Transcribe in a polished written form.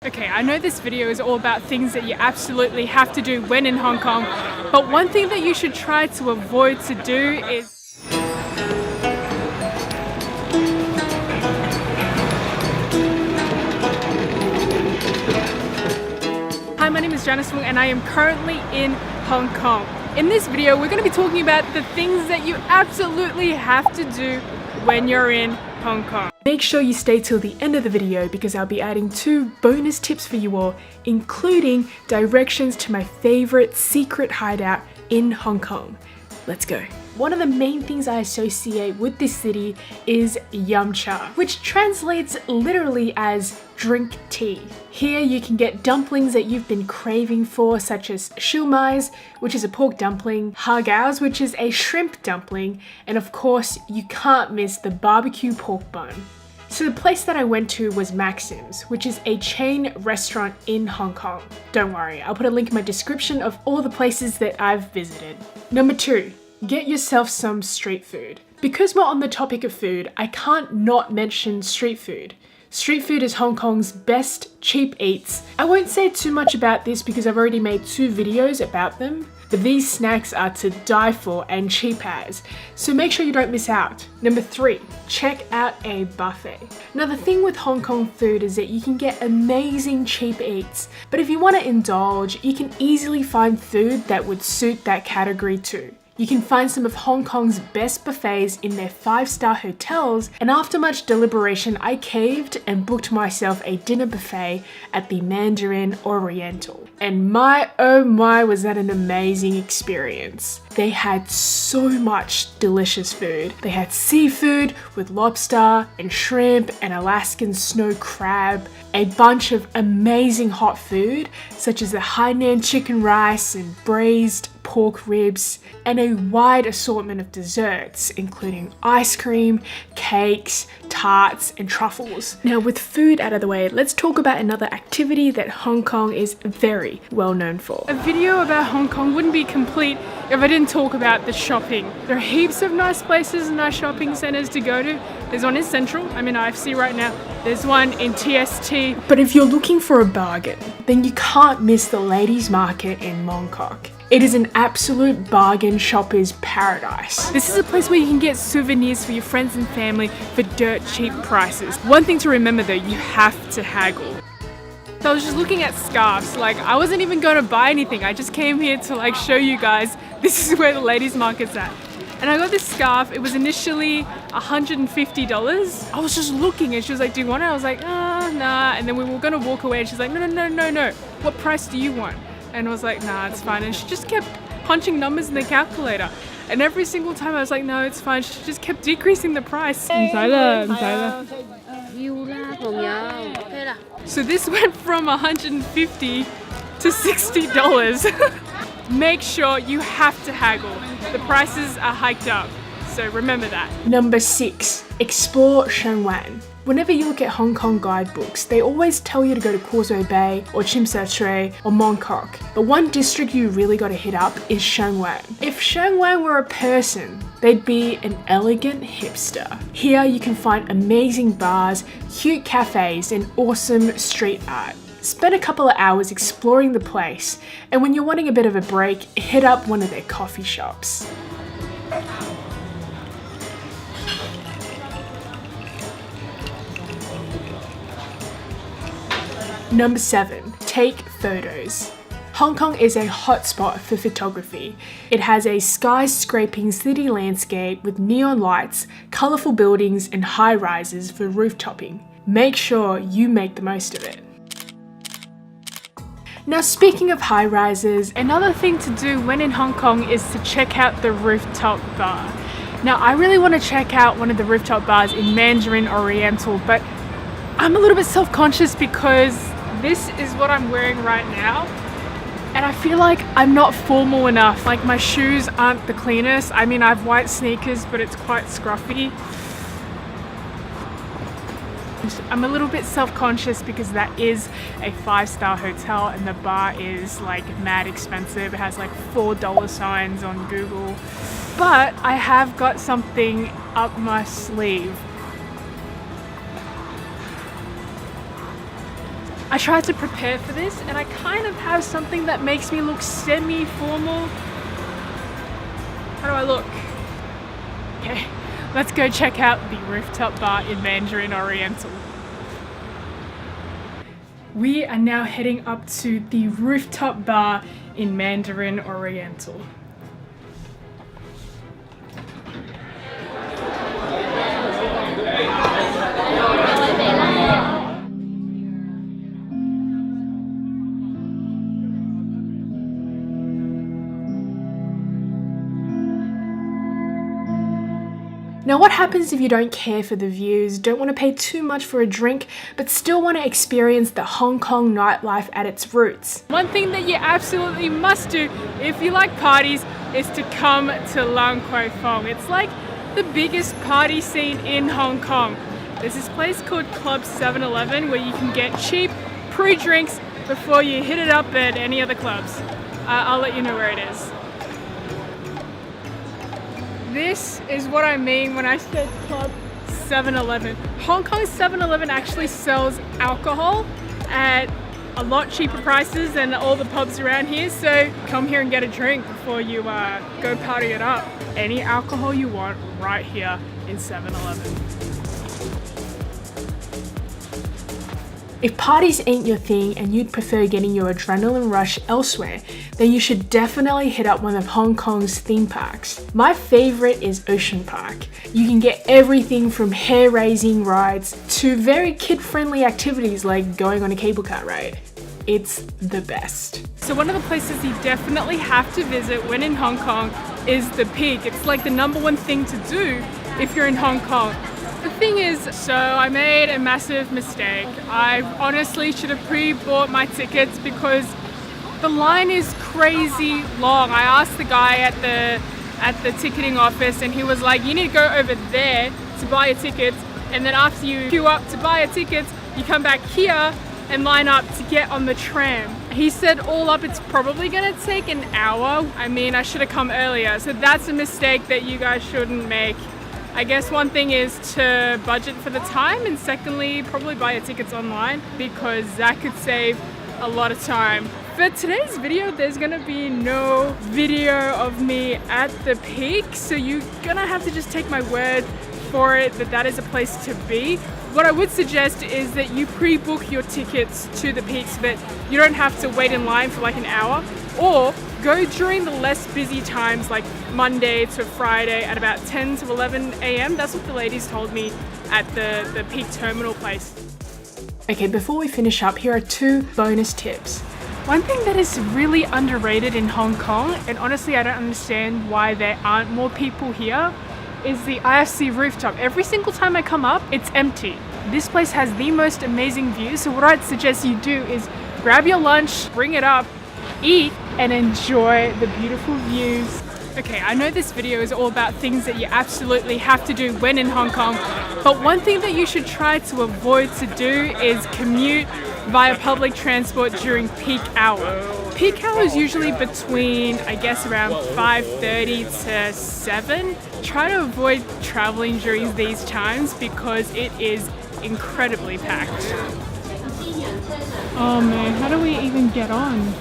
Okay, I know this video is all about things that you absolutely have to do when in Hong Kong, but one thing that you should try to avoid to do is Hi, my name is Janice Wong and I am currently in Hong Kong. In this video, we're going to be talking about the things that you absolutely have to do when you're in Hong Kong. Make sure you stay till the end of the video because I'll be adding 2 bonus tips for you all, including directions to my favorite secret hideout in Hong Kong. Let's go. One of the main things I associate with this city is yum cha, which translates literally as drink tea. Here you can get dumplings that you've been craving for, such as mais, which is a pork dumpling, gaos, which is a shrimp dumpling, and of course you can't miss the barbecue pork bun. So the place that I went to was Maxims, which is a chain restaurant in Hong Kong. Don't worry, I'll put a link in my description of all the places that I've visited. Number 2. Get yourself some street food. Because we're on the topic of food, I can't not mention street food. Street food is Hong Kong's best cheap eats. I won't say too much about this because I've already made 2 videos about them, but these snacks are to die for and cheap as, so make sure you don't miss out. Number 3, check out a buffet. Now the thing with Hong Kong food is that you can get amazing cheap eats, but if you want to indulge, you can easily find food that would suit that category too. You can find some of Hong Kong's best buffets in their 5-star hotels, and after much deliberation I caved and booked myself a dinner buffet at the Mandarin Oriental. And my oh my, was that an amazing experience. They had so much delicious food. They had seafood with lobster and shrimp and Alaskan snow crab, a bunch of amazing hot food such as the Hainan chicken rice and braised pork ribs, and a wide assortment of desserts including ice cream, cakes, tarts and truffles. Now with food out of the way, let's talk about another activity that Hong Kong is very well known for. A video about Hong Kong wouldn't be complete if I didn't talk about the shopping. There are heaps of nice places and nice shopping centres to go to. There's one in Central, I'm in IFC right now. There's one in TST. But if you're looking for a bargain, then you can't miss the ladies' market in Mong Kok. It is an absolute bargain shopper's paradise. This is a place where you can get souvenirs for your friends and family for dirt cheap prices. One thing to remember though, you have to haggle. So I was just looking at scarves, like I wasn't even going to buy anything. I just came here to like show you guys this is where the ladies' market's at. And I got this scarf, it was initially $150. I was just looking and she was like, do you want it? I was like, nah. And then we were gonna walk away and she's like, no. What price do you want? And I was like, nah, it's fine. And she just kept punching numbers in the calculator. And every single time I was like, no, it's fine. She just kept decreasing the price. So this went from $150 to $60. Make sure you have to haggle. The prices are hiked up. So remember that. Number 6, explore Sheung Wan. Whenever you look at Hong Kong guidebooks, they always tell you to go to Causeway Bay or Tsim Sha Tsui or Mong Kok. But one district you really got to hit up is Sheung Wan. If Sheung Wan were a person, they'd be an elegant hipster. Here you can find amazing bars, cute cafes and awesome street art. Spend a couple of hours exploring the place, and when you're wanting a bit of a break, hit up one of their coffee shops. Number 7, take photos. Hong Kong is a hotspot for photography. It has a skyscraping city landscape with neon lights, colourful buildings and high rises for roof-topping. Make sure you make the most of it. Now speaking of high rises, another thing to do when in Hong Kong is to check out the rooftop bar. Now I really want to check out one of the rooftop bars in Mandarin Oriental, but I'm a little bit self-conscious because this is what I'm wearing right now. And I feel like I'm not formal enough. Like my shoes aren't the cleanest. I mean, I have white sneakers, but it's quite scruffy. I'm a little bit self-conscious because that is a 5-star hotel and the bar is like mad expensive. It has like $4 signs on Google. But I have got something up my sleeve. I tried to prepare for this and I kind of have something that makes me look semi-formal. How do I look? Okay, let's go check out the rooftop bar in Mandarin Oriental. We are now heading up to the rooftop bar in Mandarin Oriental. Now what happens if you don't care for the views, don't want to pay too much for a drink, but still want to experience the Hong Kong nightlife at its roots? One thing that you absolutely must do if you like parties is to come to Lang Kwai Fong. It's like the biggest party scene in Hong Kong. There's this place called Club 7-Eleven where you can get cheap pre-drinks before you hit it up at any other clubs. I'll let you know where it is. This is what I mean when I said Club 7-Eleven. Hong Kong's 7-Eleven actually sells alcohol at a lot cheaper prices than all the pubs around here, so come here and get a drink before you go party it up. Any alcohol you want right here in 7-Eleven. If parties ain't your thing and you'd prefer getting your adrenaline rush elsewhere, then you should definitely hit up one of Hong Kong's theme parks. My favorite is Ocean Park. You can get everything from hair-raising rides to very kid-friendly activities like going on a cable car ride. It's the best. So one of the places you definitely have to visit when in Hong Kong is the Peak. It's like the #1 thing to do if you're in Hong Kong. The thing is, so I made a massive mistake. I honestly should have pre-bought my tickets because the line is crazy long. I asked the guy at the ticketing office and he was like, you need to go over there to buy your tickets, and then after you queue up to buy your tickets, you come back here and line up to get on the tram. He said all up it's probably gonna take an hour. I mean, I should have come earlier, so that's a mistake that you guys shouldn't make. I guess one thing is to budget for the time, and secondly, probably buy your tickets online because that could save a lot of time. For today's video, there's gonna be no video of me at the Peak, so you're gonna have to just take my word for it that that is a place to be. What I would suggest is that you pre-book your tickets to the Peak so that you don't have to wait in line for like an hour, or go during the less busy times like Monday to Friday at about 10 to 11 a.m. That's what the ladies told me at the Peak Terminal place. Okay, before we finish up, here are 2 bonus tips. One thing that is really underrated in Hong Kong, and honestly I don't understand why there aren't more people here, is the IFC rooftop. Every single time I come up, it's empty. This place has the most amazing views, so what I'd suggest you do is grab your lunch, bring it up, eat, and enjoy the beautiful views. Okay, I know this video is all about things that you absolutely have to do when in Hong Kong, but one thing that you should try to avoid to do is commute via public transport during peak hour. Peak hour is usually between, I guess, around 5:30 to 7. Try to avoid traveling during these times because it is incredibly packed. Oh man, how do we even get on?